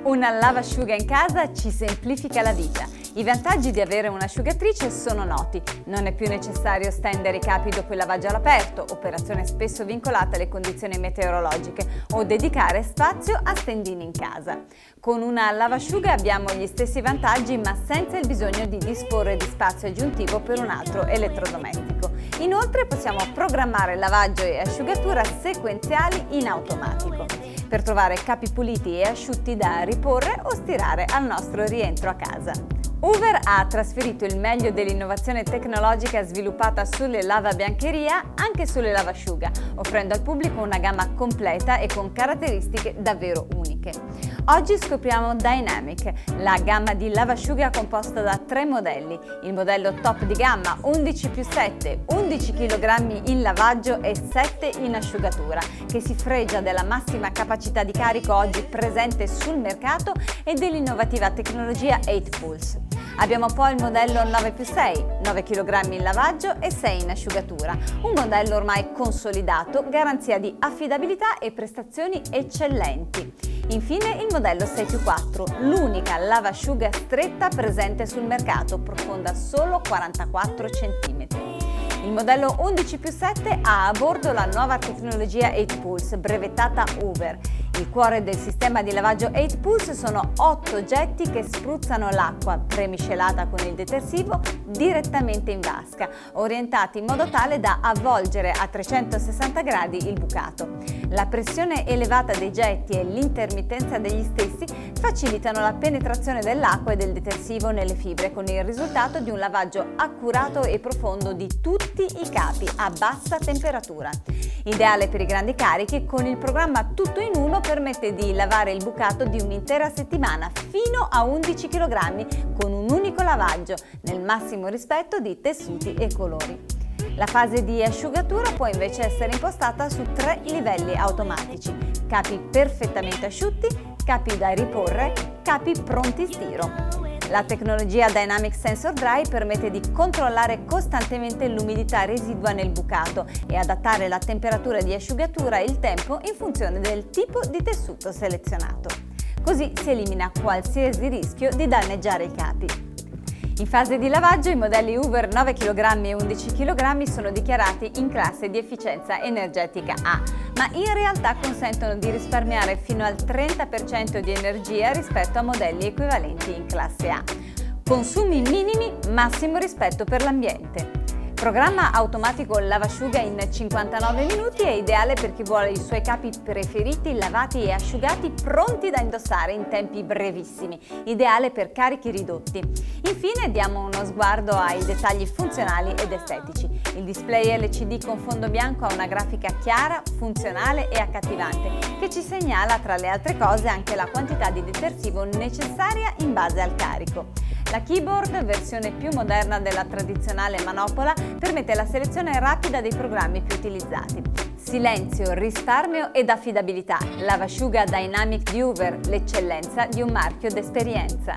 Una lavasciuga in casa ci semplifica la vita. I vantaggi di avere un'asciugatrice sono noti. Non è più necessario stendere i capi dopo il lavaggio all'aperto, operazione spesso vincolata alle condizioni meteorologiche, o dedicare spazio a stendini in casa. Con una lavasciuga abbiamo gli stessi vantaggi, ma senza il bisogno di disporre di spazio aggiuntivo per un altro elettrodomestico. Inoltre possiamo programmare lavaggio e asciugatura sequenziali in automatico, per trovare capi puliti e asciutti da riporre o stirare al nostro rientro a casa. Hoover ha trasferito il meglio dell'innovazione tecnologica sviluppata sulle lavabiancheria anche sulle lavasciuga, offrendo al pubblico una gamma completa e con caratteristiche davvero uniche. Oggi scopriamo Dynamic, la gamma di lavasciuga composta da 3 modelli. Il modello top di gamma 11+7, 11 kg in lavaggio e 7 in asciugatura, che si fregia della massima capacità di carico oggi presente sul mercato e dell'innovativa tecnologia 8 Pulse. Abbiamo poi il modello 9+6, 9 kg in lavaggio e 6 in asciugatura, un modello ormai consolidato, garanzia di affidabilità e prestazioni eccellenti. Infine il modello 6+4, l'unica lavasciuga stretta presente sul mercato, profonda solo 44 cm. Il modello 11+7 ha a bordo la nuova tecnologia 8 Pulse brevettata Hoover. Il cuore del sistema di lavaggio 8 Pulse sono 8 getti che spruzzano l'acqua premiscelata con il detersivo direttamente in vasca, orientati in modo tale da avvolgere a 360 gradi il bucato. La pressione elevata dei getti e l'intermittenza degli stessi facilitano la penetrazione dell'acqua e del detersivo nelle fibre, con il risultato di un lavaggio accurato e profondo di tutti i capi a bassa temperatura. Ideale per i grandi carichi, con il programma Tutto in Uno permette di lavare il bucato di un'intera settimana fino a 11 kg con un unico lavaggio, nel massimo rispetto di tessuti e colori. La fase di asciugatura può invece essere impostata su 3 livelli automatici: capi perfettamente asciutti, capi da riporre, capi pronti stiro. La tecnologia Dynamic Sensor Dry permette di controllare costantemente l'umidità residua nel bucato e adattare la temperatura di asciugatura e il tempo in funzione del tipo di tessuto selezionato. Così si elimina qualsiasi rischio di danneggiare i capi. In fase di lavaggio i modelli Hoover 9 kg e 11 kg sono dichiarati in classe di efficienza energetica A, ma in realtà consentono di risparmiare fino al 30% di energia rispetto a modelli equivalenti in classe A. Consumi minimi, massimo rispetto per l'ambiente. Programma automatico lavasciuga in 59 minuti è ideale per chi vuole i suoi capi preferiti lavati e asciugati pronti da indossare in tempi brevissimi, ideale per carichi ridotti. Infine diamo uno sguardo ai dettagli funzionali ed estetici. Il display LCD con fondo bianco ha una grafica chiara, funzionale e accattivante, che ci segnala tra le altre cose anche la quantità di detersivo necessaria in base al carico. La keyboard, versione più moderna della tradizionale manopola, permette la selezione rapida dei programmi più utilizzati. Silenzio, risparmio ed affidabilità. Lavasciuga Dynamic di Hoover, l'eccellenza di un marchio d'esperienza.